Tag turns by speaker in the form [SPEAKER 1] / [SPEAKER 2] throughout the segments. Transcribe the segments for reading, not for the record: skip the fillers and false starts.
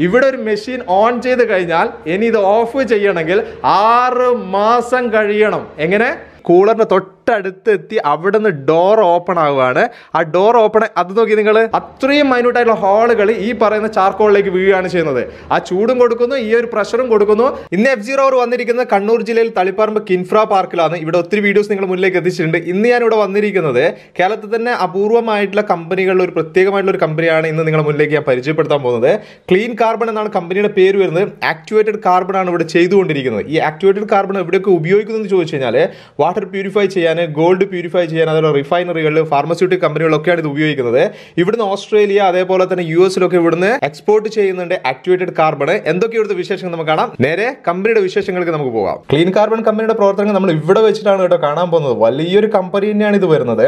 [SPEAKER 1] ഇവിടെ ഒരു machine on ചെയ്ത് കഴിഞ്ഞാൽ ഇനി ഇത് ഓഫ് ചെയ്യണമെങ്കിൽ 6 മാസം കഴിയണം. എങ്ങനെ? കൂളറിന്റെ തൊട്ടടുത്തെത്തി അവിടെ നിന്ന് ഡോർ ഓപ്പൺ ആവുകയാണ്. ആ ഡോർ ഓപ്പൺ അത് നോക്കി നിങ്ങൾ, അത്രയും മൈന്യൂട്ടായിട്ടുള്ള ഹോളുകൾ ഈ പറയുന്ന ചാർക്കോളിലേക്ക് വീഴുകയാണ് ചെയ്യുന്നത്. ആ ചൂടും കൊടുക്കുന്നു, ഈ ഒരു പ്രഷറും കൊടുക്കുന്നു. ഇന്ന് F0 വന്നിരിക്കുന്നത് കണ്ണൂർ ജില്ലയിൽ തളിപ്പറമ്പ് കിൻഫ്ര പാർക്കിലാണ്. ഇവിടെ ഒത്തിരി വീഡിയോസ് നിങ്ങൾ മുന്നിലേക്ക് എത്തിച്ചിട്ടുണ്ട്. ഇന്ന് ഞാൻ ഇവിടെ വന്നിരിക്കുന്നത് കേരളത്തിൽ തന്നെ അപൂർവമായിട്ടുള്ള കമ്പനികളിൽ ഒരു പ്രത്യേകമായിട്ടുള്ള ഒരു കമ്പനിയാണ് ഇന്ന് നിങ്ങളുടെ മുന്നിലേക്ക് ഞാൻ പരിചയപ്പെടുത്താൻ പോകുന്നത്. ക്ലീൻ കാർബൺ എന്നാണ് കമ്പനിയുടെ പേര് വരുന്നത്. ആക്ടിവേറ്റഡ് കാർബൺ ആണ് ഇവിടെ ചെയ്തുകൊണ്ടിരിക്കുന്നത്. ഈ ആക്ടിവേറ്റഡ് കാർബൺ എവിടെയൊക്കെ ഉപയോഗിക്കുന്നത് ചോദിച്ചു കഴിഞ്ഞാൽ വാട്ടർ പ്യൂരിഫൈ ചെയ്യാൻ, ഗോൾഡ് പ്യൂരിഫൈ ചെയ്യാൻ, അതുപോലെ റിഫൈനറികളിൽ, ഫാർമസ്യൂട്ടിക് കമ്പനികളിലൊക്കെയാണ് ഇത് ഉപയോഗിക്കുന്നത്. ഇവിടുന്ന് ഓസ്ട്രേലിയ അതേപോലെ തന്നെ US-ലൊക്കെ ഇവിടുന്ന് എക്സ്പോർട്ട് ചെയ്യുന്നുണ്ട് ആക്ടിവേറ്റഡ് കാർബൺ. എന്തൊക്കെ ഇവിടുത്തെ വിശേഷങ്ങൾ നമുക്ക് കാണാം. നേരെ കമ്പനിയുടെ വിശേഷങ്ങൾക്ക് നമുക്ക് പോകാം. ക്ലീൻ കാർബൺ കമ്പനിയുടെ പ്രവർത്തനങ്ങൾ നമ്മൾ ഇവിടെ വെച്ചിട്ടാണ് കേട്ടോ കാണാൻ പോകുന്നത്. വലിയൊരു കമ്പനി തന്നെയാണ് ഇത് വരുന്നത്.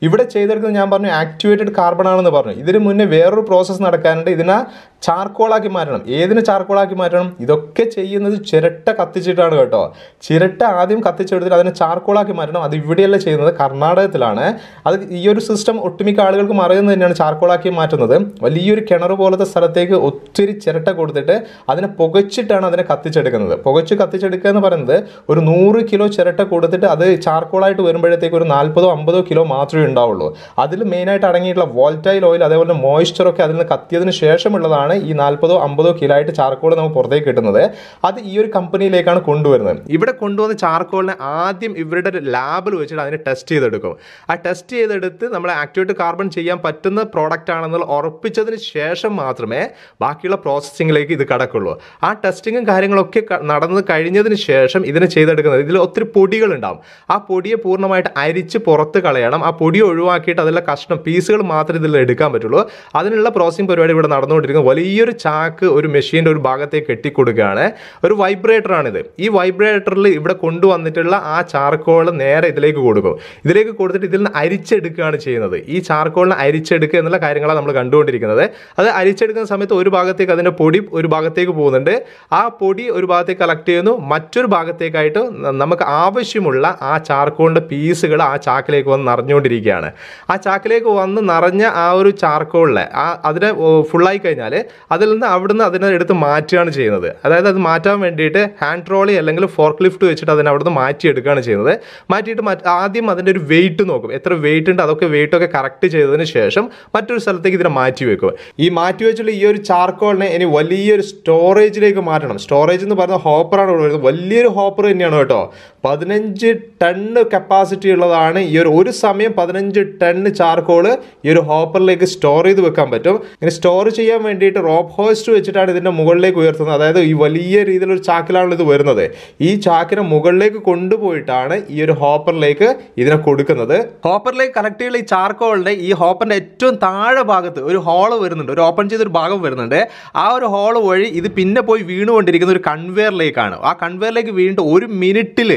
[SPEAKER 1] ഇവിടെ ചെയ്തെടുക്കുന്നത് ഞാൻ പറഞ്ഞു ആക്ടിവേറ്റഡ് കാർബൺ ആണെന്ന് പറഞ്ഞു. ഇതിന് മുന്നേ വേറൊരു പ്രോസസ്സ് നടക്കാനുണ്ട്. ഇതിനെ ചാർക്കോളാക്കി മാറ്റണം. ഏതിന് ചാർക്കോളാക്കി മാറ്റണം? ഇതൊക്കെ ചെയ്യുന്നത് ചിരട്ട കത്തിച്ചിട്ടാണ് കേട്ടോ. ചിരട്ട ആദ്യം കത്തിച്ചെടുത്തിട്ട് അതിനെ ചാർക്കോളാക്കി മാറ്റണം. അത് ഇവിടെയല്ല ചെയ്യുന്നത്, കർണാടകത്തിലാണ്. അത് ഈ ഒരു സിസ്റ്റം ഒട്ടുമിക്ക ആളുകൾക്കും അറിയുന്നത് തന്നെയാണ്. ചാർക്കോളാക്കി മാറ്റുന്നത് വലിയൊരു കിണർ പോലത്തെ സ്ഥലത്തേക്ക് ഒത്തിരി ചിരട്ട കൊടുത്തിട്ട് അതിനെ പുകച്ചിട്ടാണ് അതിനെ കത്തിച്ചെടുക്കുന്നത്. പുകച്ച് കത്തിച്ചെടുക്കുക എന്ന് പറയുന്നത് ഒരു 100 കിലോ ചിരട്ട കൊടുത്തിട്ട് അത് ചാർക്കോളായിട്ട് വരുമ്പോഴത്തേക്ക് ഒരു 40-50 കിലോ മാത്രമേ ഉണ്ടാവുള്ളൂ. അതിൽ മെയിനായിട്ട് അടങ്ങിയിട്ടുള്ള വോൾട്ടൈൽ ഓയിൽ അതേപോലെ മോയ്സ്ചറൊക്കെ അതിൽ നിന്ന് കത്തിയതിന് ശേഷമുള്ളതാണ് ഈ 40-50 കിലോ ആയിട്ട് ചാർക്കോൾ നമുക്ക് പുറത്തേക്ക് കിട്ടുന്നത്. അത് ഈ ഒരു കമ്പനിയിലേക്കാണ് കൊണ്ടുവരുന്നത്. ഇവിടെ കൊണ്ടുവന്ന ചാർക്കോളിനെ ആദ്യം ഇവരുടെ ലാബിൽ വെച്ചിട്ട് അതിനെ ടെസ്റ്റ് ചെയ്തെടുക്കും. ആ ടെസ്റ്റ് ചെയ്തെടുത്ത് നമ്മൾ ആക്ടിവേറ്റഡ് കാർബൺ ചെയ്യാൻ പറ്റുന്ന പ്രോഡക്റ്റ് ആണെന്നുള്ള ഉറപ്പിച്ചതിന് ശേഷം മാത്രമേ ബാക്കിയുള്ള പ്രോസസ്സിങ്ങിലേക്ക് ഇത് കടക്കുള്ളൂ. ആ ടെസ്റ്റിങ്ങും കാര്യങ്ങളൊക്കെ നടന്നു കഴിഞ്ഞതിന് ശേഷം ഇതിനെ ചെയ്തെടുക്കുന്നത്. ഇതിൽ ഒത്തിരി പൊടികളുണ്ടാവും. ആ പൊടിയെ പൂർണ്ണമായിട്ട് അരിച്ച് പുറത്ത് കളയണം. ആ പൊടി ഒഴിവാക്കിയിട്ട് അതിലെ കഷ്ണം പീസുകൾ മാത്രമേ ഇതിൽ എടുക്കാൻ പറ്റുള്ളൂ. അതിനുള്ള പ്രോസസ്സിംഗ് പരിപാടി ഇവിടെ നടന്നുകൊണ്ടിരിക്കുന്നത്. വലിയൊരു ചാക്ക് ഒരു മെഷീൻ്റെ ഒരു ഭാഗത്തേക്ക് കെട്ടിക്കൊടുക്കുകയാണ്. ഒരു വൈബ്രേറ്ററാണിത്. ഈ വൈബ്രേറ്ററിൽ ഇവിടെ കൊണ്ടുവന്നിട്ടുള്ള ആ ചാർക്കോൾ നേരെ ഇതിലേക്ക് കൊടുക്കും. ഇതിലേക്ക് കൊടുത്തിട്ട് ഇതിൽ നിന്ന് അരിച്ചെടുക്കുകയാണ് ചെയ്യുന്നത്. ഈ ചാർക്കോളിനെ അരിച്ചെടുക്കുക എന്നുള്ള കാര്യങ്ങളാണ് നമ്മൾ കണ്ടുകൊണ്ടിരിക്കുന്നത്. അത് അരിച്ചെടുക്കുന്ന സമയത്ത് ഒരു ഭാഗത്തേക്ക് അതിൻ്റെ പൊടി ഒരു ഭാഗത്തേക്ക് പോകുന്നുണ്ട്. ആ പൊടി ഒരു ഭാഗത്തേക്ക് കളക്ട് ചെയ്യുന്നു. മറ്റൊരു ഭാഗത്തേക്കായിട്ട് നമുക്ക് ആവശ്യമുള്ള ആ ചാർക്കോളിൻ്റെ പീസുകൾ ആ ചാക്കിലേക്ക് വന്ന് നിറഞ്ഞുകൊണ്ടിരിക്കുകയാണ്. ആ ചാക്കിലേക്ക് വന്ന് നിറഞ്ഞ ആ ഒരു ചാർക്കോളിലെ അതിനെ ഫുള്ളായി കഴിഞ്ഞാൽ അതിൽ നിന്ന് അവിടുന്ന് അതിനെ എടുത്ത് മാറ്റുകയാണ് ചെയ്യുന്നത്. അതായത് അത് മാറ്റാൻ വേണ്ടിയിട്ട് ഹാൻഡ് ട്രോളി അല്ലെങ്കിൽ ഫോർക്ക് ലിഫ്റ്റ് വെച്ചിട്ട് അതിനെ അവിടുന്ന് മാറ്റിയെടുക്കുകയാണ് ചെയ്യുന്നത്. മാറ്റിയിട്ട് ആദ്യം അതിൻ്റെ ഒരു വെയിറ്റ് നോക്കും. എത്ര വെയിറ്റ് ഉണ്ട് അതൊക്കെ വെയിറ്റൊക്കെ കറക്റ്റ് ചെയ്തതിന് ശേഷം മറ്റൊരു സ്ഥലത്തേക്ക് ഇതിനെ മാറ്റി വെക്കും. ഈ മാറ്റി വെച്ചുള്ള ഈ ഒരു ചാർക്കോളിനെ ഇനി വലിയൊരു സ്റ്റോറേജിലേക്ക് മാറ്റണം. സ്റ്റോറേജ് എന്ന് പറയുന്ന ഹോപ്പറാണ് ഇവിടെ വരുന്നത്. വലിയൊരു ഹോപ്പർ തന്നെയാണ് കേട്ടോ. 15 ടണ്ണ് കപ്പാസിറ്റി ഉള്ളതാണ്. ഈ ഒരു സമയം 15 ടണ്ണ് ചാർക്കോൾ ഈ ഒരു ഹോപ്പറിലേക്ക് സ്റ്റോർ ചെയ്ത് വെക്കാൻ പറ്റും. ഇങ്ങനെ സ്റ്റോർ ചെയ്യാൻ വേണ്ടിയിട്ട് റോപ്പ് ഹോസ്റ്റ് വെച്ചിട്ടാണ് ഇതിൻ്റെ മുകളിലേക്ക് ഉയർത്തുന്നത്. അതായത് ഈ വലിയ രീതിയിലൊരു ചാക്കിലാണ് ഇത് വരുന്നത്. ഈ ചാക്കിനെ മുകളിലേക്ക് കൊണ്ടുപോയിട്ടാണ് ഈ ഒരു ഹോപ്പറിലേക്ക് ഇതിനെ കൊടുക്കുന്നത്. ഹോപ്പറിലേക്ക് കണക്ട് ചെയ്യുന്ന ഈ ചാർക്കോളിന്റെ ഈ ഹോപ്പറിന്റെ ഏറ്റവും താഴെ ഭാഗത്ത് ഒരു ഹോള് വരുന്നുണ്ട്. ഒരു ഓപ്പൺ ചെയ്തൊരു ഭാഗം വരുന്നുണ്ട്. ആ ഒരു ഹോള് വഴി ഇത് പിന്നെ പോയി വീണുകൊണ്ടിരിക്കുന്ന ഒരു കൺവെയറിലേക്കാണ്. ആ കൺവെയറിലേക്ക് വീണിട്ട് 1 മിനിറ്റിൽ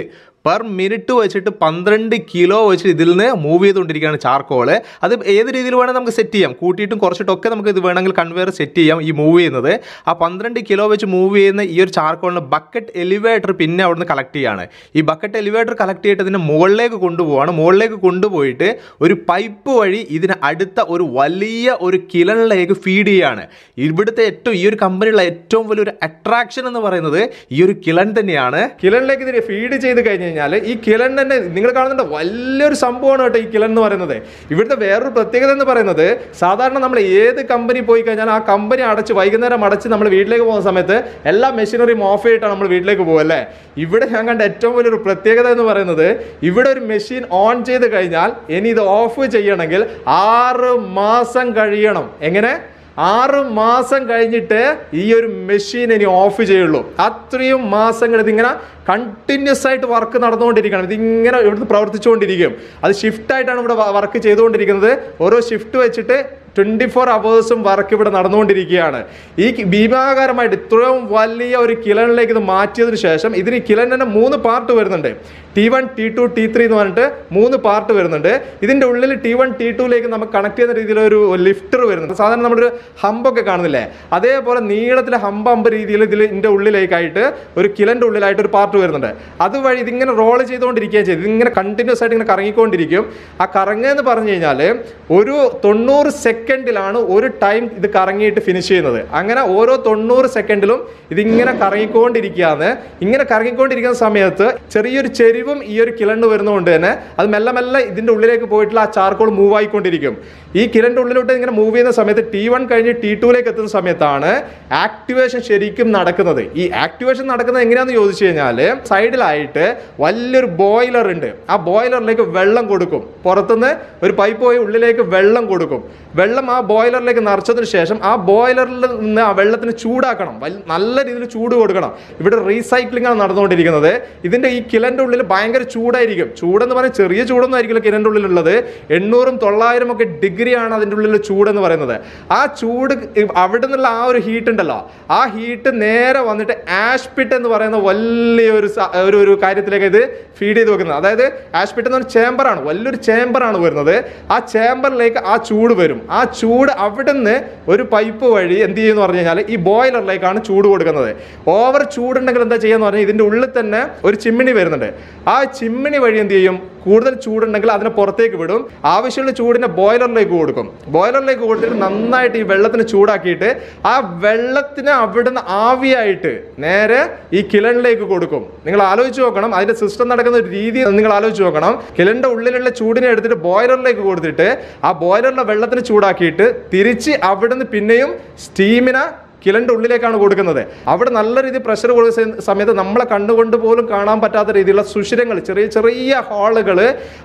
[SPEAKER 1] പെർ മിനിറ്റ് വെച്ചിട്ട് 12 കിലോ വെച്ചിട്ട് ഇതിൽ നിന്ന് മൂവ് ചെയ്തുകൊണ്ടിരിക്കുകയാണ് ചാർക്കോള്. അത് ഏത് രീതിയിൽ വേണമെങ്കിൽ നമുക്ക് സെറ്റ് ചെയ്യാം. കൂട്ടിയിട്ടും കുറച്ചിട്ടൊക്കെ നമുക്ക് ഇത് വേണമെങ്കിൽ കൺവെയർ സെറ്റ് ചെയ്യാം. ഈ മൂവ് ചെയ്യുന്നത് ആ 12 കിലോ വെച്ച് മൂവ് ചെയ്യുന്ന ഈ ഒരു ചാർക്കോളിന് ബക്കറ്റ് എലിവേറ്റർ പിന്നെ അവിടുന്ന് കളക്ട് ചെയ്യാണ്. ഈ ബക്കറ്റ് എലിവേറ്റർ കളക്ട് ചെയ്തിട്ട് ഇതിനെ മുകളിലേക്ക് കൊണ്ടുപോവാണ്. മുകളിലേക്ക് കൊണ്ടുപോയിട്ട് ഒരു പൈപ്പ് വഴി ഇതിന് അടുത്ത ഒരു വലിയ ഒരു കിലണിലേക്ക് ഫീഡ് ചെയ്യാണ്. ഇവിടുത്തെ ഈ ഒരു കമ്പനിയുള്ള ഏറ്റവും വലിയൊരു അട്രാക്ഷൻ എന്ന് പറയുന്നത് ഈ ഒരു കിലൺ തന്നെയാണ്. കിലണിലേക്ക് ഇതിനെ ഫീഡ് ചെയ്ത് കഴിഞ്ഞാൽ ഈ കിലൺ തന്നെ നിങ്ങൾ കാണുന്നുണ്ട് വലിയൊരു സംഭവമാണ് കേട്ടോ ഈ കിലൺ എന്ന് പറയുന്നത്. ഇവിടുത്തെ വേറൊരു പ്രത്യേകത എന്ന് പറയുന്നത് സാധാരണ നമ്മൾ ഏത് കമ്പനി പോയി കഴിഞ്ഞാൽ ആ കമ്പനി അടച്ച് വൈകുന്നേരം അടച്ച് നമ്മൾ വീട്ടിലേക്ക് പോകുന്ന സമയത്ത് എല്ലാ മെഷീനറിയും ഓഫ് ചെയ്തിട്ടാണ് നമ്മൾ വീട്ടിലേക്ക് പോകുക അല്ലേ. ഇവിടെ ഞാൻ കണ്ട ഏറ്റവും വലിയൊരു പ്രത്യേകത എന്ന് പറയുന്നത് ഇവിടെ ഒരു മെഷീൻ ഓൺ ചെയ്ത് കഴിഞ്ഞാൽ ഇനി ഇത് ഓഫ് ചെയ്യണമെങ്കിൽ 6 മാസം കഴിയണം. എങ്ങനെ? 6 മാസം കഴിഞ്ഞിട്ട് ഈ ഒരു മെഷീൻ ഇനി ഓഫ് ചെയ്യുള്ളൂ. അത്രയും മാസങ്ങൾ ഇതിങ്ങനെ കണ്ടിന്യൂസ് ആയിട്ട് വർക്ക് നടന്നുകൊണ്ടിരിക്കണം. ഇതിങ്ങനെ ഇവിടുന്ന് പ്രവർത്തിച്ചുകൊണ്ടിരിക്കും. അത് ഷിഫ്റ്റായിട്ടാണ് ഇവിടെ വർക്ക് ചെയ്തുകൊണ്ടിരിക്കുന്നത്. ഓരോ ഷിഫ്റ്റ് വെച്ചിട്ട് 24 അവേഴ്സും വർക്ക് ഇവിടെ നടന്നുകൊണ്ടിരിക്കുകയാണ്. ഈ ഭീമാകാരമായിട്ട് ഇത്രയും വലിയ ഒരു കിലണിലേക്ക് ഇത് മാറ്റിയതിന് ശേഷം ഇതിന് കിലൺ തന്നെ 3 പാർട്ട് വരുന്നുണ്ട്. T1, T2, T3 എന്ന് പറഞ്ഞിട്ട് 3 പാർട്ട് വരുന്നുണ്ട്. ഇതിൻ്റെ ഉള്ളിൽ T1, T2ലേക്ക് നമുക്ക് കണക്ട് ചെയ്യുന്ന രീതിയിലൊരു ലിഫ്റ്റർ വരുന്നുണ്ട്. സാധാരണ നമ്മളൊരു ഹമ്പൊക്കെ കാണുന്നില്ലേ, അതേപോലെ നീളത്തിലെ ഹമ്പ് രീതിയിൽ ഇതിൻ്റെ ഉള്ളിലേക്കായിട്ട് ഒരു കിലൻ്റെ ഉള്ളിലായിട്ട് ഒരു പാർട്ട് വരുന്നുണ്ട്. അതുവഴി ഇതിങ്ങനെ റോൾ ചെയ്തുകൊണ്ടിരിക്കുകയും ചെയ്യും. ഇതിങ്ങനെ കണ്ടിന്യൂസ് ആയിട്ട് ഇങ്ങനെ കറങ്ങിക്കൊണ്ടിരിക്കും. ആ കറങ്ങുക എന്ന് പറഞ്ഞു കഴിഞ്ഞാൽ ഒരു 90 സെക്കൻഡിലാണ് ഒരു ടൈം ഇത് കറങ്ങിയിട്ട് ഫിനിഷ് ചെയ്യുന്നത്. അങ്ങനെ ഓരോ 90 സെക്കൻഡിലും ഇതിങ്ങനെ കറങ്ങിക്കൊണ്ടിരിക്കുകയാണ്. ഇങ്ങനെ കറങ്ങിക്കൊണ്ടിരിക്കുന്ന സമയത്ത് ചെറിയൊരു ചെരിവും ഈ ഒരു കിലണ്ട് വരുന്നതുകൊണ്ട് തന്നെ അത് മെല്ലെ മെല്ലെ ഇതിൻ്റെ ഉള്ളിലേക്ക് പോയിട്ടുള്ള ആ ചാർക്കോൾ മൂവ് ആയിക്കൊണ്ടിരിക്കും. ഈ കിലൻ്റെ ഉള്ളിലോട്ട് ഇങ്ങനെ മൂവ് ചെയ്യുന്ന സമയത്ത് T1 കഴിഞ്ഞ് T2ലേക്ക് എത്തുന്ന സമയത്താണ് ആക്ടിവേഷൻ ശരിക്കും നടക്കുന്നത്. ഈ ആക്ടിവേഷൻ നടക്കുന്നത് എങ്ങനെയാണെന്ന് ചോദിച്ചു കഴിഞ്ഞാൽ സൈഡിലായിട്ട് വലിയൊരു ബോയിലർ ഉണ്ട്. ആ ബോയിലറിലേക്ക് വെള്ളം കൊടുക്കും. പുറത്തുനിന്ന് ഒരു പൈപ്പ് പോയി ഉള്ളിലേക്ക് വെള്ളം കൊടുക്കും. വെള്ളം ആ ബോയിലറിലേക്ക് നിറച്ചതിന് ശേഷം ആ ബോയിലറിൽ നിന്ന് ആ വെള്ളത്തിന് ചൂടാക്കണം. നല്ല രീതിയിൽ ചൂട് കൊടുക്കണം. ഇവിടെ റീസൈക്ലിംഗ് ആണ് നടന്നുകൊണ്ടിരിക്കുന്നത്. ഇതിൻ്റെ ഈ കിലൻ്റെ ഉള്ളിൽ ഭയങ്കര ചൂടായിരിക്കും. ചൂടെന്ന് പറഞ്ഞാൽ ചെറിയ ചൂടൊന്നും ആയിരിക്കില്ല കിലൻ്റെ ഉള്ളിലുള്ളത്. 800 900 ഒക്കെ ഡിഗ്രിയാണ് അതിൻ്റെ ഉള്ളിൽ ചൂടെന്ന് പറയുന്നത്. ആ ചൂട് അവിടെ നിന്നുള്ള ആ ഒരു ഹീറ്റ് ഉണ്ടല്ലോ, ആ ഹീറ്റ് നേരെ വന്നിട്ട് ആഷ് പിറ്റ് എന്ന് പറയുന്ന വലിയൊരു കാര്യത്തിലേക്ക് ഇത് ഫീഡ് ചെയ്ത് വെക്കുന്നത്. അതായത് ആഷ് പിറ്റ് എന്ന് പറഞ്ഞ ചേമ്പറാണ്, വലിയൊരു ചേമ്പറാണ് വരുന്നത്. ആ ചേമ്പറിലേക്ക് ആ ചൂട് വരും. ആ ചൂട് അവിടെ നിന്ന് ഒരു പൈപ്പ് വഴി എന്ത് ചെയ്യുമെന്ന് പറഞ്ഞു കഴിഞ്ഞാൽ ഈ ബോയിലറിലേക്കാണ് ചൂട് കൊടുക്കുന്നത്. ഓവർ ചൂടുണ്ടെങ്കിൽ എന്താ ചെയ്യുക എന്ന് പറഞ്ഞാൽ ഇതിൻ്റെ ഉള്ളിൽ തന്നെ ഒരു ചിമ്മിണി വരുന്നുണ്ട്. ആ ചിമ്മിണി വഴി എന്ത് ചെയ്യും, കൂടുതൽ ചൂടുണ്ടെങ്കിൽ അതിനെ പുറത്തേക്ക് വിടും. ആവശ്യമുള്ള ചൂടിനെ ബോയിലറിലേക്ക് കൊടുക്കും. ബോയിലറിലേക്ക് കൊടുത്തിട്ട് നന്നായിട്ട് ഈ വെള്ളത്തിന് ചൂടാക്കിയിട്ട് ആ വെള്ളത്തിന് അവിടുന്ന് ആവിയായിട്ട് നേരെ ഈ കിലണിലേക്ക് കൊടുക്കും. നിങ്ങൾ ആലോചിച്ച് നോക്കണം, അതിന്റെ സിസ്റ്റം നടക്കുന്ന ഒരു രീതി നിങ്ങൾ ആലോചിച്ച് നോക്കണം. കിലന്റെ ഉള്ളിലുള്ള ചൂടിനെ എടുത്തിട്ട് ബോയിലറിലേക്ക് കൊടുത്തിട്ട് ആ ബോയിലറിലെ വെള്ളത്തിന് ചൂടാക്കിയിട്ട് തിരിച്ച് അവിടുന്ന് പിന്നെയും സ്റ്റീമിനെ കിലൻ്റെ ഉള്ളിലേക്കാണ് കൊടുക്കുന്നത്. അവിടെ നല്ല രീതിയിൽ പ്രഷർ കൊടുക്കുന്ന സമയത്ത് നമ്മളെ കണ്ടുകൊണ്ട് പോലും കാണാൻ പറ്റാത്ത രീതിയിലുള്ള സുഷിരങ്ങൾ, ചെറിയ ചെറിയ ഹോളുകൾ,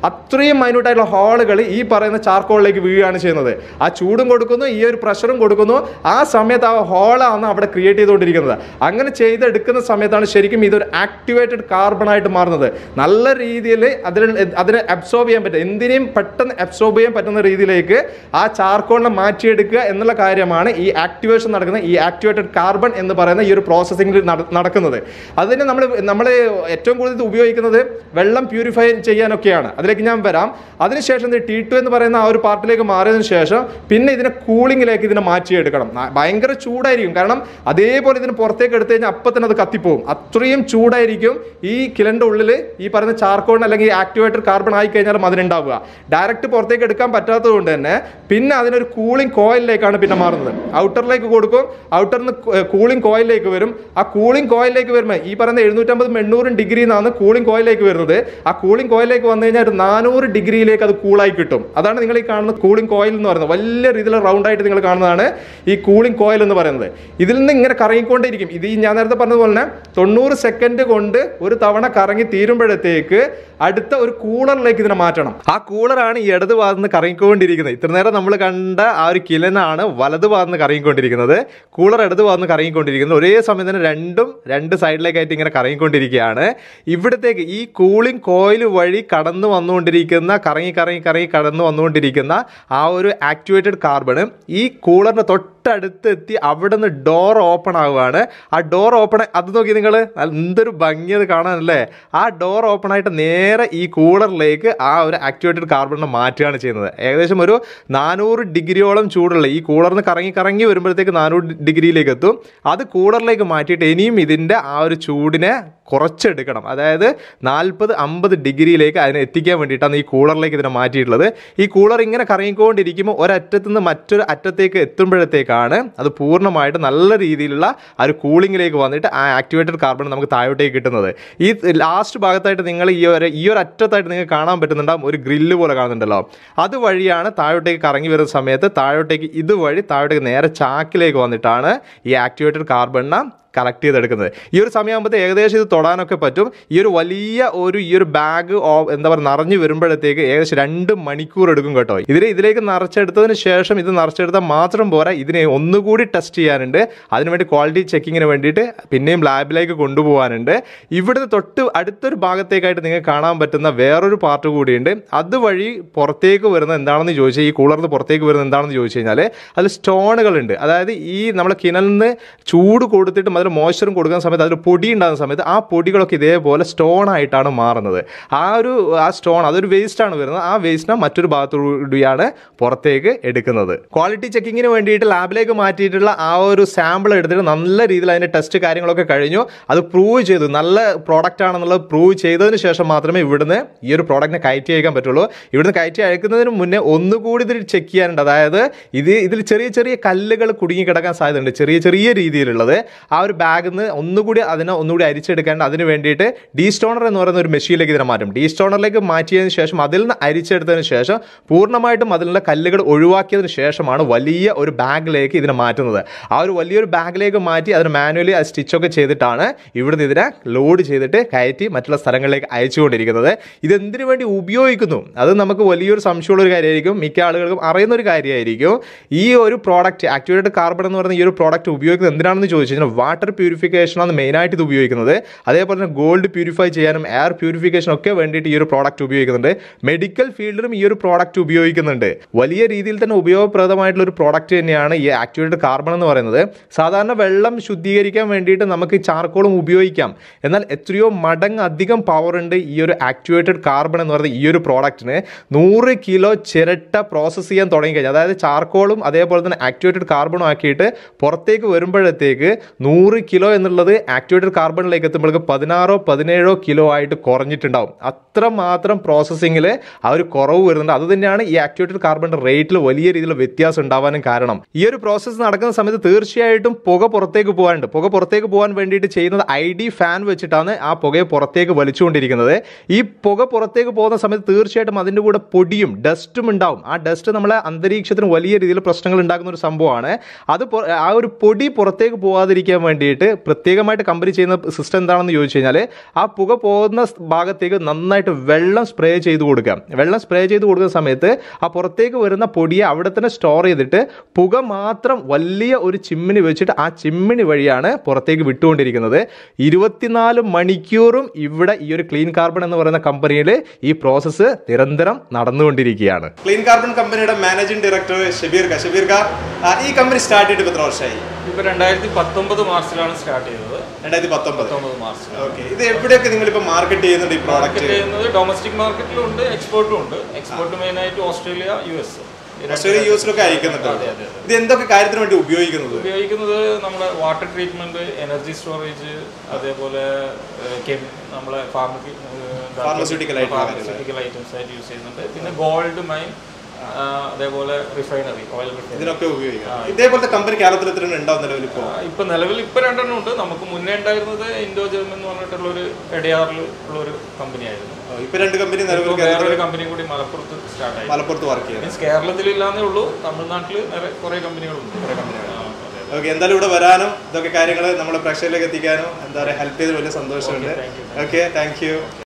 [SPEAKER 1] അത്രയും മൈന്യൂട്ടായിട്ടുള്ള ഹോളുകൾ ഈ പറയുന്ന ചാർക്കോളിലേക്ക് വീഴുകയാണ് ചെയ്യുന്നത്. ആ ചൂടും കൊടുക്കുന്നു, ഈ ഒരു പ്രഷറും കൊടുക്കുന്നു. ആ സമയത്ത് ആ ഹോളാണ് അവിടെ ക്രിയേറ്റ് ചെയ്തുകൊണ്ടിരിക്കുന്നത്. അങ്ങനെ ചെയ്തെടുക്കുന്ന സമയത്താണ് ശരിക്കും ഇതൊരു ആക്ടിവേറ്റഡ് കാർബൺ ആയിട്ട് മാറുന്നത്. നല്ല രീതിയിൽ അതിനെ അബ്സോർബ് ചെയ്യാൻ പറ്റും, എന്തിനേയും പെട്ടെന്ന് അബ്സോർബ് ചെയ്യാൻ പറ്റുന്ന രീതിയിലേക്ക് ആ ചാർക്കോളിനെ മാറ്റിയെടുക്കുക എന്നുള്ള കാര്യമാണ് ഈ ആക്ടിവേഷൻ നടക്കുന്നത്. ഈ ആക്ടിവേറ്റഡ് കാർബൺ എന്ന് പറയുന്ന ഈ ഒരു പ്രോസസ്സിംഗിൽ നടക്കുന്നത്. അതിന് നമ്മൾ ഏറ്റവും കൂടുതൽ ഉപയോഗിക്കുന്നത് വെള്ളം പ്യൂരിഫൈ ചെയ്യാനൊക്കെയാണ്. അതിലേക്ക് ഞാൻ വരാം. അതിനുശേഷം T2 എന്ന് പറയുന്ന ആ ഒരു പാർട്ടിലേക്ക് മാറിയതിനു ശേഷം പിന്നെ ഇതിനെ കൂളിങ്ങിലേക്ക് ഇതിനെ മാറ്റിയെടുക്കണം. ഭയങ്കര ചൂടായിരിക്കും. കാരണം അതേപോലെ ഇതിന് പുറത്തേക്ക് എടുത്തു കഴിഞ്ഞാൽ അപ്പം തന്നെ അത് കത്തിപ്പോവും. അത്രയും ചൂടായിരിക്കും ഈ കിലൻ്റെ ഉള്ളിൽ ഈ പറയുന്ന ചാർക്കോളിന് അല്ലെങ്കിൽ ആക്ടിവേറ്റഡ് കാർബൺ ആയി കഴിഞ്ഞാലും അതിനുണ്ടാവുക. ഡയറക്റ്റ് പുറത്തേക്ക് എടുക്കാൻ പറ്റാത്തത് കൊണ്ട് തന്നെ പിന്നെ അതിനൊരു കൂളിംഗ് കോയിലിലേക്കാണ് പിന്നെ മാറുന്നത്. ഔട്ടറിലേക്ക് കൊടുക്കും, ഔട്ടറിന് കൂളിംഗ് കോയിലേക്ക് വരും. ആ കൂളിംഗ് കോയിലേക്ക് വരുമ്പോൾ ഈ പറയുന്ന 750-800 ഡിഗ്രിന്നാണ് കൂളിംഗ് കോയിലേക്ക് വരുന്നത്. ആ കൂളിംഗ് കോയിലേക്ക് വന്നു കഴിഞ്ഞാൽ ഒരു 400 ഡിഗ്രിയിലേക്ക് അത് കൂളായി കിട്ടും. അതാണ് നിങ്ങൾ ഈ കാണുന്ന കൂളിംഗ് കോയിൽ എന്ന് പറയുന്നത്. വലിയ രീതിയിൽ റൗണ്ട് ആയിട്ട് നിങ്ങൾ കാണുന്നതാണ് ഈ കൂളിംഗ് കോയിൽ എന്ന് പറയുന്നത്. ഇതിൽ നിന്ന് ഇങ്ങനെ കറങ്ങിക്കൊണ്ടിരിക്കും. ഇത് ഞാൻ നേരത്തെ പറഞ്ഞതുപോലെ തന്നെ 90 സെക്കൻഡ് കൊണ്ട് ഒരു തവണ കറങ്ങി തീരുമ്പോഴത്തേക്ക് അടുത്ത ഒരു കൂളറിലേക്ക് ഇതിനെ മാറ്റണം. ആ കൂളറാണ് ഈ ഇടത് ഭാഗത്ത് കറങ്ങിക്കൊണ്ടിരിക്കുന്നത്. ഇത്ര നേരം നമ്മൾ കണ്ട ആ ഒരു കിലനാണ് വലത് ഭാഗത്ത് കറങ്ങിക്കൊണ്ടിരിക്കുന്നത്. കൂളർ ഇടത് ഭാഗത്ത് കറങ്ങിക്കൊണ്ടിരിക്കുന്നത്. ഒരേ സമയം തന്നെ രണ്ട് സൈഡിലേക്കായിട്ട് ഇങ്ങനെ കറങ്ങിക്കൊണ്ടിരിക്കുകയാണ്. ഇവിടത്തേക്ക് ഈ കൂളിംഗ് കോയിൽ വഴി കടന്നു വന്നുകൊണ്ടിരിക്കുന്ന കറങ്ങി കടന്നു വന്നുകൊണ്ടിരിക്കുന്ന ആ ഒരു ആക്ടിവേറ്റഡ് കാർബൺ ഈ കൂളറിന്റെ തൊട്ടടുത്ത് എത്തി അവിടെ നിന്ന് ഡോർ ഓപ്പൺ ആവുകയാണ്. ആ ഡോർ ഓപ്പൺ അത് നോക്കി നിങ്ങൾ, എന്തൊരു ഭംഗിയത് കാണാനല്ലേ. ആ ഡോർ ഓപ്പൺ ആയിട്ട് നേരെ ഈ കൂളറിലേക്ക് ആ ഒരു ആക്ടിവേറ്റഡ് കാർബണിനെ മാറ്റുകയാണ് ചെയ്യുന്നത്. ഏകദേശം ഒരു 400 ഡിഗ്രിയോളം ചൂടുള്ള ഈ കൂളറിന് കറങ്ങി വരുമ്പോഴത്തേക്ക് 400 ഡിഗ്രിയിലേക്ക് എത്തും. അത് കൂളറിലേക്ക് മാറ്റിയിട്ട് ഇനിയും ഇതിൻ്റെ ആ ഒരു ചൂടിനെ കുറച്ചെടുക്കണം. അതായത് 40-50 ഡിഗ്രിയിലേക്ക് അതിനെ എത്തിക്കാൻ വേണ്ടിയിട്ടാണ് ഈ കൂളറിലേക്ക് ഇതിനെ മാറ്റിയിട്ടുള്ളത്. ഈ കൂളർ ഇങ്ങനെ കറങ്ങിക്കൊണ്ടിരിക്കുമ്പോൾ ഒരറ്റത്തു നിന്ന് മറ്റൊരു അറ്റത്തേക്ക് എത്തുമ്പോഴത്തേക്കാണ് അത് പൂർണ്ണമായിട്ട് നല്ല രീതിയിലുള്ള ആ ഒരു കൂളിങ്ങിലേക്ക് വന്നിട്ട് ആ ആക്ടിവേറ്റഡ് കാർബൺ നമുക്ക് താഴോട്ടേക്ക് കിട്ടുന്നത്. ഈ ലാസ്റ്റ് ഭാഗത്തായിട്ട് നിങ്ങൾ ഈ ഒരു അറ്റത്തായിട്ട് നിങ്ങൾക്ക് കാണാൻ പറ്റുന്നുണ്ടാകും ഒരു ഗ്രില്ല് പോലെ കാണുന്നുണ്ടല്ലോ. അതുവഴിയാണ് താഴോട്ടേക്ക് കറങ്ങി വരുന്ന സമയത്ത് ഇതുവഴി താഴോട്ടേക്ക് നേരെ ചാക്കിലേക്ക് വന്നിട്ടാണ് ഈ ആക്ടിവേറ്റഡ് കാർബണിനെ കളക്ട് ചെയ്തെടുക്കുന്നത്. ഈ ഒരു സമയമാകുമ്പോഴത്തെ ഏകദേശം ഇത് തൊടാനൊക്കെ പറ്റും. ഈ ഒരു ബാഗ് എന്താ പറയുക നിറഞ്ഞു വരുമ്പോഴത്തേക്ക് ഏകദേശം 2 മണിക്കൂർ എടുക്കും കേട്ടോ. ഇതിലേക്ക് നിറച്ചെടുത്തതിന് ശേഷം ഇത് നിറച്ചെടുത്താൽ മാത്രം പോരാ, ഇതിനെ ഒന്നുകൂടി ടെസ്റ്റ് ചെയ്യാനുണ്ട്. അതിനുവേണ്ടി ക്വാളിറ്റി ചെക്കിങ്ങിന് വേണ്ടിയിട്ട് പിന്നെയും ലാബിലേക്ക് കൊണ്ടുപോകാനുണ്ട്. ഇവിടുന്ന് തൊട്ട് അടുത്തൊരു ഭാഗത്തേക്കായിട്ട് നിങ്ങൾക്ക് കാണാൻ പറ്റുന്ന വേറൊരു പാർട്ട് കൂടിയുണ്ട്. അതുവഴി പുറത്തേക്ക് വരുന്നത് എന്താണെന്ന് ചോദിച്ചാൽ, ഈ കൂളറിന് പുറത്തേക്ക് വരുന്നത് എന്താണെന്ന് ചോദിച്ചു കഴിഞ്ഞാൽ അതിൽ സ്റ്റോണുകളുണ്ട്. അതായത് ഈ നമ്മളെ കിണലിൽ നിന്ന് ചൂട് കൊടുത്തിട്ടും അതിൽ മോയ്സ്ചറും കൊടുക്കുന്ന സമയത്ത് അതിൽ പൊടി ഉണ്ടാകുന്ന സമയത്ത് ആ പൊടികളൊക്കെ ഇതേപോലെ സ്റ്റോൺ ആയിട്ടാണ് മാറുന്നത്. ആ സ്റ്റോൺ അതൊരു വേസ്റ്റാണ് വരുന്നത്. ആ വേസ്റ്റിനെ മറ്റൊരു ഭാഗത്തുകൂടിയാണ് പുറത്തേക്ക് എടുക്കുന്നത്. ക്വാളിറ്റി ചെക്കിങ്ങിന് വേണ്ടിയിട്ട് ലാബിലേക്ക് മാറ്റിയിട്ടുള്ള ആ ഒരു സാമ്പിൾ എടുത്തിട്ട് നല്ല രീതിയിൽ അതിൻ്റെ ടെസ്റ്റ് കാര്യങ്ങളൊക്കെ കഴിഞ്ഞു. അത് പ്രൂവ് ചെയ്തു, നല്ല പ്രോഡക്റ്റ് ആണെന്നുള്ളത് പ്രൂവ് ചെയ്തതിന് ശേഷം മാത്രമേ ഇവിടുന്ന് ഈ ഒരു പ്രോഡക്റ്റിനെ കയറ്റി അയക്കാൻ പറ്റുള്ളൂ. ഇവിടുന്ന് കയറ്റി അയക്കുന്നതിന് മുന്നേ ഒന്നുകൂടി ഇതിൽ ചെക്ക് ചെയ്യാനുണ്ട്. അതായത് ഇതിൽ ചെറിയ ചെറിയ കല്ലുകൾ കുടുങ്ങി കിടക്കാൻ സാധ്യതയുണ്ട്, ചെറിയ ചെറിയ രീതിയിലുള്ളത്. ആ ഒരു ബാഗിൽ നിന്ന് ഒന്നുകൂടി അരിച്ചെടുക്കേണ്ട. അതിന് വേണ്ടിയിട്ട് ഡീസ്റ്റോണർ എന്ന് പറയുന്ന ഒരു മെഷീനിലേക്ക് ഇതിനെ മാറ്റും. ഡീസ്റ്റോണറിലേക്ക് മാറ്റിയതിന് ശേഷം അതിൽ നിന്ന് അരിച്ചെടുത്തതിന് ശേഷം പൂർണ്ണമായിട്ടും അതിലുള്ള കല്ലുകൾ ഒഴിവാക്കിയതിന് ശേഷമാണ് വലിയ ഒരു ബാഗിലേക്ക് ഇതിനെ മാറ്റുന്നത്. ആ ഒരു വലിയൊരു ബാഗിലേക്ക് മാറ്റി അതിന് മാനുവലി അത് സ്റ്റിച്ചൊക്കെ ചെയ്തിട്ടാണ് ഇവിടുന്ന് ഇതിനെ ലോഡ് ചെയ്തിട്ട് കയറ്റി മറ്റുള്ള സ്ഥലങ്ങളിലേക്ക് അയച്ചുകൊണ്ടിരിക്കുന്നത്. ഇതെന്തിനു വേണ്ടി ഉപയോഗിക്കുന്നു അത് നമുക്ക് വലിയൊരു സംശയമുള്ളൊരു കാര്യമായിരിക്കും. മിക്ക ആളുകൾക്കും അറിയുന്ന ഒരു കാര്യമായിരിക്കും. ഈ ഒരു പ്രോഡക്റ്റ് ആക്ടിവേറ്റഡ് കാർബൺ എന്ന് പറയുന്ന ഈ ഒരു പ്രോഡക്റ്റ് ഉപയോഗിക്കുന്നത് എന്തിനാണെന്ന് ചോദിച്ചു കഴിഞ്ഞാൽ വാട്ടർ പ്യൂരിഫിക്കേഷനാണ് മെയിനായിട്ട് ഇത് ഉപയോഗിക്കുന്നത്. അതേപോലെ തന്നെ ഗോൾഡ് പ്യൂരിഫൈ ചെയ്യാനും എയർ പ്യൂരിഫിക്കേഷൻ ഒക്കെ വേണ്ടിയിട്ട് ഈ ഒരു പ്രോഡക്റ്റ് ഉപയോഗിക്കുന്നുണ്ട്. മെഡിക്കൽ ഫീൽഡിലും ഈ ഒരു പ്രോഡക്റ്റ് ഉപയോഗിക്കുന്നുണ്ട്. വലിയ രീതിയിൽ തന്നെ ഉപയോഗപ്രദമായിട്ടുള്ള ഒരു പ്രോഡക്റ്റ് തന്നെയാണ് ഈ ആക്ടിവേറ്റഡ് കാർബൺ എന്ന് പറയുന്നത്. സാധാരണ വെള്ളം ശുദ്ധീകരിക്കാൻ വേണ്ടിയിട്ട് നമുക്ക് ചാർക്കോളും ഉപയോഗിക്കാം. എന്നാൽ എത്രയോ മടങ്ങ് അധികം പവർ ഉണ്ട് ഈ ഒരു ആക്ടിവേറ്റഡ് കാർബൺ എന്ന് പറയുന്നത്. ഈ ഒരു പ്രോഡക്റ്റിന് 100 കിലോ ചിരട്ട പ്രോസസ്സ് ചെയ്യാൻ തുടങ്ങിക്കഴിഞ്ഞാൽ, അതായത് ചാർക്കോളും അതേപോലെ തന്നെ ആക്ടിവേറ്റഡ് കാർബണും ആക്കിയിട്ട് പുറത്തേക്ക് വരുമ്പോഴത്തേക്ക് 100 കിലോ എന്നുള്ളത് ആക്ടിവേറ്റഡ് കാർബണിലേക്ക് എത്തുമ്പോഴേക്ക് 16-17 കിലോ ആയിട്ട് കുറഞ്ഞിട്ടുണ്ടാവും. അത്രമാത്രം പ്രോസസ്സിങ്ങിൽ ആ ഒരു കുറവ് വരുന്നുണ്ട്. അത് തന്നെയാണ് ഈ ആക്ടിവേറ്റഡ് കാർബണിന്റെ റേറ്റിൽ വലിയ രീതിയിലുള്ള വ്യത്യാസം ഉണ്ടാവാനും കാരണം. ഈ ഒരു പ്രോസസ്സ് നടക്കുന്ന സമയത്ത് തീർച്ചയായിട്ടും പുക പുറത്തേക്ക് പോകാനുണ്ട്. പുക പുറത്തേക്ക് പോകാൻ വേണ്ടിയിട്ട് ചെയ്യുന്നത് ID ഫാൻ വെച്ചിട്ടാണ് ആ പുകയെ പുറത്തേക്ക് വലിച്ചുകൊണ്ടിരിക്കുന്നത്. ഈ പുക പുറത്തേക്ക് പോകുന്ന സമയത്ത് തീർച്ചയായിട്ടും അതിൻ്റെ കൂടെ പൊടിയും ഡസ്റ്റും ഉണ്ടാവും. ആ ഡസ്റ്റ് നമ്മളെ അന്തരീക്ഷത്തിന് വലിയ രീതിയിൽ പ്രശ്നങ്ങൾ ഉണ്ടാക്കുന്ന ഒരു സംഭവമാണ്. ആ ഒരു പൊടി പുറത്തേക്ക് പോകാതിരിക്കാൻ വേണ്ടിയിട്ട് പ്രത്യേകമായിട്ട് കമ്പനി ചെയ്യുന്ന സിസ്റ്റം എന്താണെന്ന് ചോദിച്ചു കഴിഞ്ഞാൽ ആ പുക പോകുന്ന ഭാഗത്തേക്ക് നന്നായിട്ട് വെള്ളം സ്പ്രേ ചെയ്ത് കൊടുക്കുക. വെള്ളം സ്പ്രേ ചെയ്ത് കൊടുക്കുന്ന സമയത്ത് ആ പുറത്തേക്ക് വരുന്ന പൊടിയെ അവിടെ തന്നെ സ്റ്റോർ ചെയ്തിട്ട് പുക മാത്രം വലിയ ഒരു ചിമ്മിനി വെച്ചിട്ട് ആ ചിമ്മിനി വഴിയാണ് പുറത്തേക്ക് വിട്ടുകൊണ്ടിരിക്കുന്നത്. 24 മണിക്കൂറും ഇവിടെ ഈ ഒരു ക്ലീൻ കാർബൺ എന്ന് പറയുന്ന കമ്പനിയിൽ ഈ പ്രോസസ്സ് നിരന്തരം നടന്നുകൊണ്ടിരിക്കുകയാണ്. ക്ലീൻ കാർബൺ കമ്പനിയുടെ മാനേജിംഗ് ഡയറക്ടർ ഷബീർ ഈ കമ്പനി സ്റ്റാർട്ട് ചെയ്തിട്ട് എത്ര വർഷമായി?
[SPEAKER 2] ഇപ്പോൾ 2019 മാർച്ചിലാണ് സ്റ്റാർട്ട് ചെയ്തത്.
[SPEAKER 1] 2019
[SPEAKER 2] മാർച്ച്.
[SPEAKER 1] ഓക്കെ. ഇത് എവിടെയൊക്കെ നിങ്ങൾ ഇപ്പോൾ മാർക്കറ്റ് ചെയ്യുന്നുണ്ട്? ഈ പ്രോഡക്റ്റ്
[SPEAKER 2] ചെയ്യുന്നത് ഡൊമസ്റ്റിക് മാർക്കറ്റിലും ഉണ്ട്, എക്സ്പോർട്ടും ഉണ്ട്. എക്സ്പോർട്ട് മെയിനായിട്ട് ഓസ്ട്രേലിയ, US.
[SPEAKER 1] യൂസിലൊക്കെ അയക്കുന്നുണ്ട്. ഇത് എന്തൊക്കെ കാര്യത്തിന് വേണ്ടി ഉപയോഗിക്കുന്നത്?
[SPEAKER 2] നമ്മുടെ വാട്ടർ ട്രീറ്റ്മെന്റ്, എനർജി സ്റ്റോറേജ്, അതേപോലെ നമ്മളെ ഫാർമസ്യൂട്ടിക്കൽ ഐറ്റംസ് ആയിട്ട് യൂസ് ചെയ്യുന്നുണ്ട്. പിന്നെ ഗോൾഡ് മൈൻ, അതേപോലെ റിഫൈനറി, ഓയിൽ റിഫൈനറി,
[SPEAKER 1] ഇതിനൊക്കെ ഉപയോഗിക്കാം. ഇതേപോലത്തെ കമ്പനി കേരളത്തിൽ എത്ര ഉണ്ടാവും നിലവിൽ?
[SPEAKER 2] നിലവിൽ ഇപ്പോൾ 2 ഉണ്ട്. നമുക്ക് മുന്നേ ഉണ്ടായിരുന്നത് ഇൻഡോ ജർമ്മൻ എന്ന് പറഞ്ഞിട്ടുള്ള ഒരു എടയാറിൽ ഉള്ള ഒരു കമ്പനി ആയിരുന്നു.
[SPEAKER 1] ഇപ്പൊ 2 കമ്പനി നിലവിൽ
[SPEAKER 2] വേറൊരു കമ്പനി കൂടി മലപ്പുറത്ത് സ്റ്റാർട്ട് ആയി.
[SPEAKER 1] മലപ്പുറത്ത് വർക്ക് ചെയ്യുന്നത്.
[SPEAKER 2] കേരളത്തിൽ ഇല്ലാന്നേ ഉള്ളൂ, തമിഴ്നാട്ടിൽ കുറെ കമ്പനികളുണ്ട്.
[SPEAKER 1] ഓക്കെ. എന്തായാലും ഇവിടെ വരാനും ഇതൊക്കെ കാര്യങ്ങൾ നമ്മളെ പ്രേക്ഷകരിലേക്ക് എത്തിക്കാനും എന്താ പറയുക ഹെൽപ്പ് ചെയ്ത് വലിയ സന്തോഷമുണ്ട്. Okay, thank you.